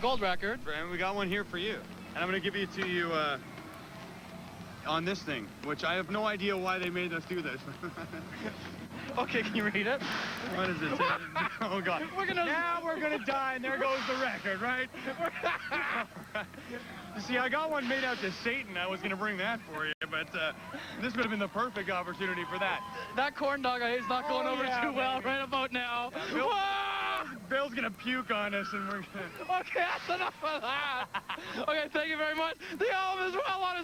gold record. And we got one here for you. And I'm going to give it to you on this thing, which I have no idea why they made us do this. Okay, can you read it? What is it? Oh, God. Now we're going to die, and there goes the record, right? You see, I got one made out to Satan. I was going to bring that for you, but this would have been the perfect opportunity for that. That corn dog I ate is not going over too well right about now. Bill's going to puke on us, and we're going to... Okay, that's enough of that. Okay, thank you very much. The album is well on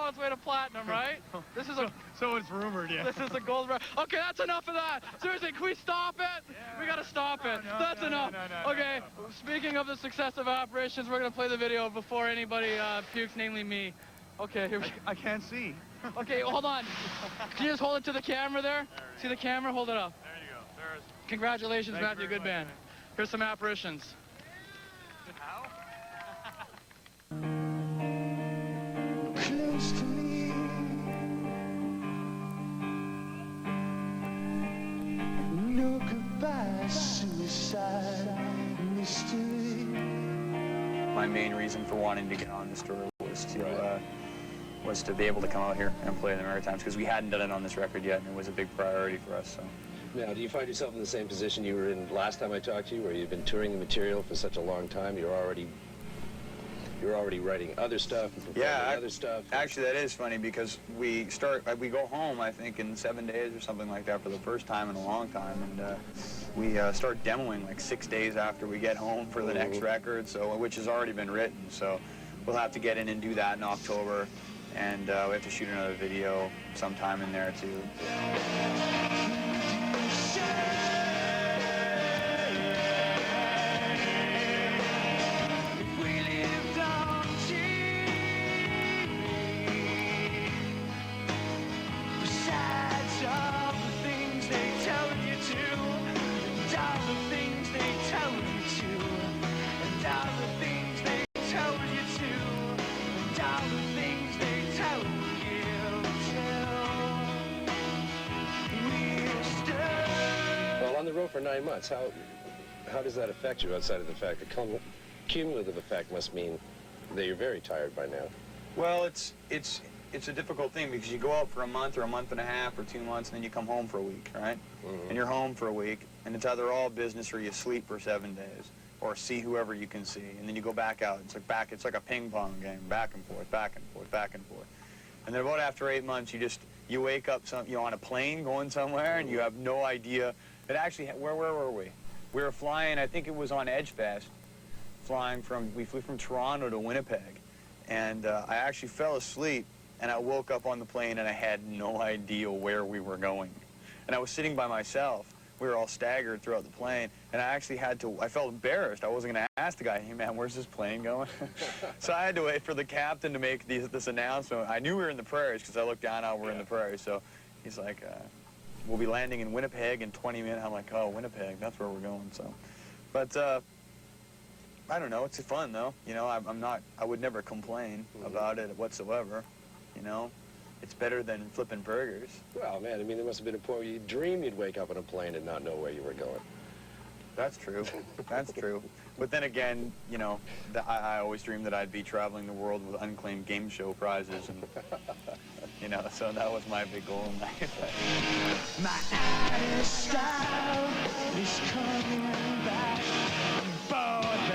its way to platinum, right? This is so it's rumored, yeah. This is a gold record. Okay, that's enough of that. Seriously, can we stop it? Yeah. We gotta stop it. That's enough. Okay, speaking of the success of operations, we're gonna play the video before anybody pukes, namely me. Okay, here we go. I can't see. Okay, hold on. Can you just hold it to the camera there? See the camera? Hold it up. There you go. Congratulations, Matthew. Good band. Here's some apparitions. How? Close to me, no goodbye, suicide, mystery. My main reason for wanting to get on this tour was to be able to come out here and play the Maritimes, because we hadn't done it on this record yet, and it was a big priority for us. So. Now, do you find yourself in the same position you were in last time I talked to you, where you've been touring the material for such a long time? You're already writing other stuff and performing other stuff. Actually, that is funny, because we go home, I think, in 7 days or something like that for the first time in a long time, and we start demoing like 6 days after we get home for the next record, so which has already been written. So we'll have to get in and do that in October, and we have to shoot another video sometime in there too. On the road for 9 months, how does that affect you, outside of the fact that cumulative effect must mean that you're very tired by now? Well, it's a difficult thing, because you go out for a month or a month and a half or 2 months, and then you come home for a week, right? And you're home for a week, and it's either all business or you sleep for 7 days, or see whoever you can see, and then you go back out. It's like a ping pong game, back and forth, back and forth, back and forth. And then about after 8 months, you wake up on a plane going somewhere, and you have no idea. It actually, where were we? We were flying, I think it was on Edgefest, we flew from Toronto to Winnipeg, and I actually fell asleep, and I woke up on the plane, and I had no idea where we were going. And I was sitting by myself. We were all staggered throughout the plane, and I felt embarrassed. I wasn't going to ask the guy, hey man, where's this plane going? So I had to wait for the captain to make this announcement. I knew we were in the prairies, because I looked down how we're in the prairies, so he's like, we'll be landing in Winnipeg in 20 minutes. I'm like, oh, Winnipeg, that's where we're going. So, but I don't know. It's fun though. You know, I would never complain about it whatsoever. You know, it's better than flipping burgers. Well, man, I mean, there must have been a point where you dreamed you'd wake up on a plane and not know where you were going. That's true. That's true. But then again, you know, I always dreamed that I'd be traveling the world with unclaimed game show prizes, and you know, so that was my big goal in life. My Irish style is coming back. I'm bored,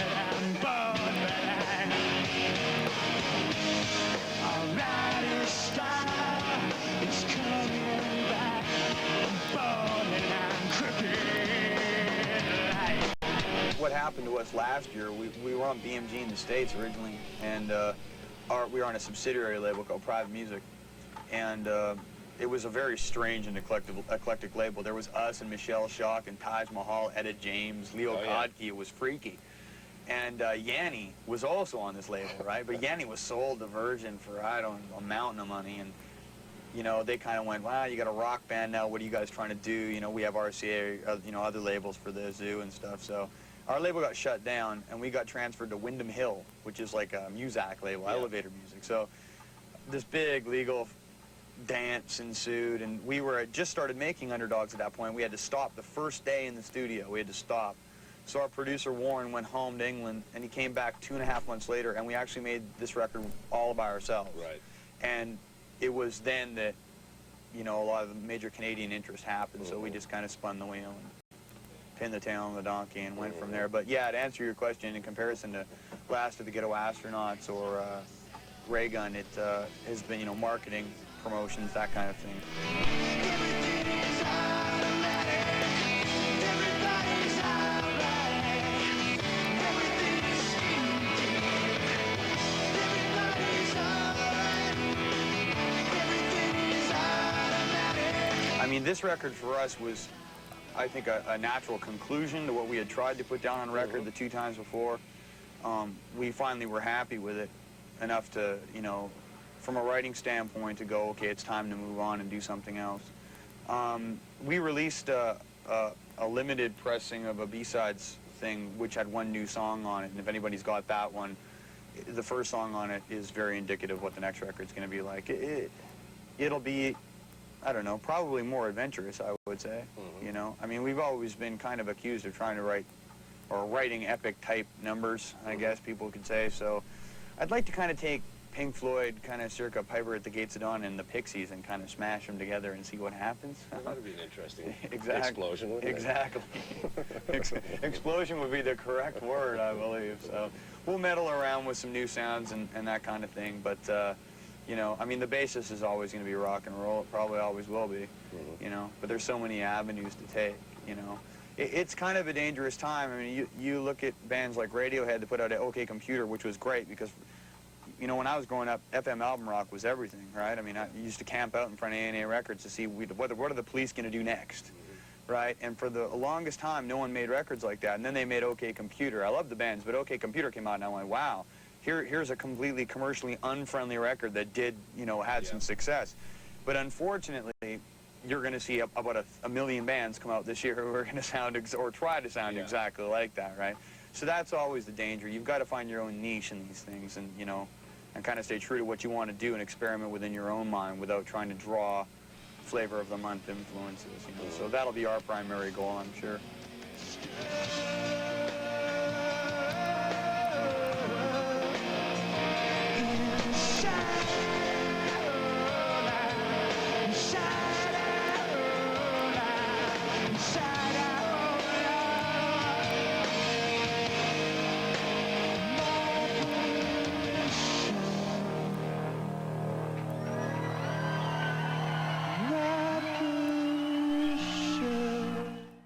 our Irish style is coming back. I'm bored and I'm crooked. What happened to us last year, we were on BMG in the States originally, and we were on a subsidiary label called Private Music, and it was a very strange and eclectic label. There was us and Michelle Shock and Taj Mahal, Etta James, Leo Kodke. It was freaky. And Yanni was also on this label, right? But Yanni was sold to Virgin for, a mountain of money, and you know, they kind of went, wow, you got a rock band now, what are you guys trying to do? You know, we have RCA, you know, other labels for the Zoo and stuff, so our label got shut down, and we got transferred to Wyndham Hill, which is like a Muzak label, Elevator Music. So this big legal dance ensued, and we just started making Underdogs at that point. We had to stop the first day in the studio. We had to stop So our producer Warren went home to England, and he came back 2.5 months later, and we actually made this record all by ourselves. Right. And it was then that, you know, a lot of the major Canadian interest happened, so we just kind of spun the wheel and pinned the tail on the donkey and went from there. But yeah, to answer your question, in comparison to Last of the Ghetto Astronauts or Ray Gun, it has been, you know, marketing, promotions, that kind of thing. Everything is automatic. Everybody's alright. Everything is sneaky. Everybody's alright. Everything is automatic. I mean, this record for us was, I think, a natural conclusion to what we had tried to put down on record the 2 times before. We finally were happy with it enough to, you know, from a writing standpoint, to go, okay, it's time to move on and do something else. We released a limited pressing of a B-sides thing, which had 1 new song on it, and if anybody's got that one, the first song on it is very indicative of what the next record's going to be like. It'll be, I don't know, probably more adventurous, I would say, you know? I mean, we've always been kind of accused of trying to write, or writing epic-type numbers, I guess people could say, so I'd like to kind of take Pink Floyd, kind of circa Piper at the Gates of Dawn, and the Pixies, and kind of smash them together and see what happens. Well, that would be an interesting explosion, wouldn't it? Exactly. Explosion would be the correct word, I believe. So we'll meddle around with some new sounds and that kind of thing, but you know, I mean, the basis is always going to be rock and roll. It probably always will be, you know, but there's so many avenues to take, you know. It's kind of a dangerous time. I mean, you look at bands like Radiohead that put out OK Computer, which was great because, you know, when I was growing up, FM album rock was everything, right? I mean, I used to camp out in front of A&A Records to see what are the Police going to do next, right? And for the longest time, no one made records like that. And then they made OK Computer. I love the bands, but OK Computer came out, and I went, wow, here's a completely commercially unfriendly record that did, you know, had some success. But unfortunately, you're going to see about a million bands come out this year who are going to sound, or try to sound exactly like that, right? So that's always the danger. You've got to find your own niche in these things and, you know, and kind of stay true to what you want to do and experiment within your own mind without trying to draw flavor of the month influences, you know. So that'll be our primary goal, I'm sure.